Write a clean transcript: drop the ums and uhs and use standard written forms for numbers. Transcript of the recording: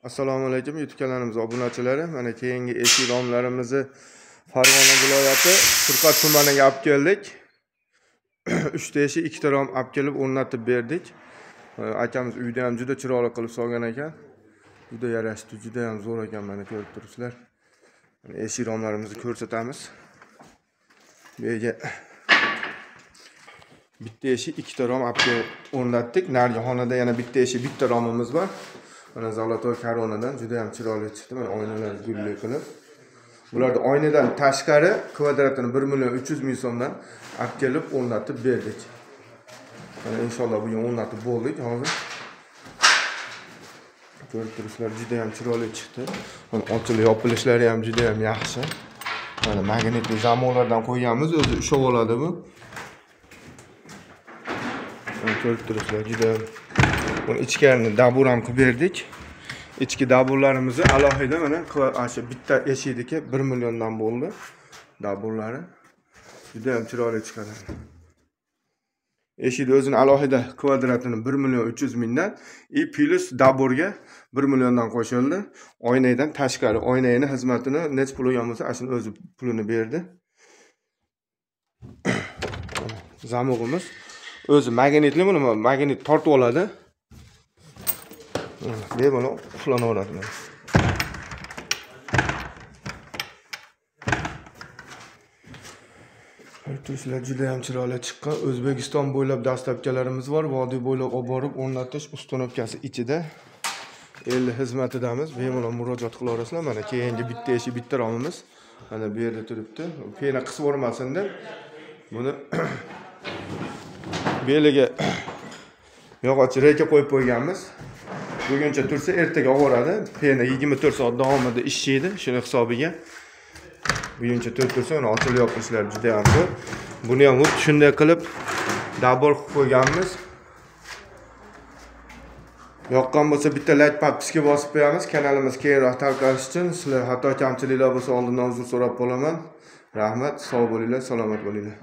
Assalomu alaykum YouTube kanalimizga obunachilari. Mana keyingi eshik romlarimizni Farg'ona viloyati Furqat tumaniga olib keldik. 3 ta eshik, 2 ta rom olib kelib o'rnatib berdik. Akamiz uyda ham juda chiroyli qilib solgan ekan. Juda yarashdi, juda ham zo'r ekan, mana ko'rib turibsizlar. Eshik romlarimizni ko'rsatamiz. Bu yerga bitta eshik, 2 ta rom olib o'rnatdik. Narigi xonada yana bitta eshik, bitta romimiz bor. Mana Zolotoy Koronadan juda ham chiroyli chiqdi. Mana oynalar gulli qilib. Bularda oynadan tashqari kvadratini 1.300.000 so'mdan olib kelib o'rnatib berdik. Mana inshaalloh bugun o'rnatib bo'ldik hozir. Ko'rib turibsizlar, juda ham chiroyli chiqdi. Mana ochilib yopilishlari ham juda ham yaxshi. Mana magnitli zamonlardan qo'yganmiz, o'zi ushlab oladi bu. Ko'rib turibsizlar, juda buni ichkarini dabur ham qilib berdik. İchki daburlarimizni alohida mana shu bitta eshikdagi 1 milliondan bo'ldi daburlari. Juda ham chiroyli chiqadi. Eshikni o'zini alohida kvadratini 1.300.000 dan plus daburga 1 milliondan qo'shildi. Oynadan tashqari, oynayning xizmatini nech pul olgansa, ashuni o'zi pulini berdi. Zamog'imiz o'zi magnitli, buni magnit tortib oladi. Bemalol qulanaveradi. Turishlar juda ham chiroyli chiqqan. O'zbekiston bo'ylab dastlabkilarimiz bor. Vodiy bo'ylab olib borib o'rnatish ustunovkasi ichida 50 xizmatidamiz. Bemalol murojaat qilaverasizlar. Mana keyingi bitta eshik, bitta romimiz mana bu yerda turibdi. Pena qisib o'rmasin deb buni beliga yog'och reka qo'yib qo'yganmiz. Buguncha tursa ertaga og'oradi. Pena 24 soat davomida ishlaydi, shuni hisobiga. Buguncha tursa, uni ochilib yopishlar juda ham zo'r. Buni ham shunday qilib dabur qilib qo'yganmiz. Yoqqan bo'lsa bitta like patishga bosib qo'yamiz. Kanalimiz keyinroq tarqalishi uchun sizlar xato kamchiliklar bo'lsa oldindan uzr so'rab qolaman. Rahmat, sog' bo'linglar, salomat bo'linglar.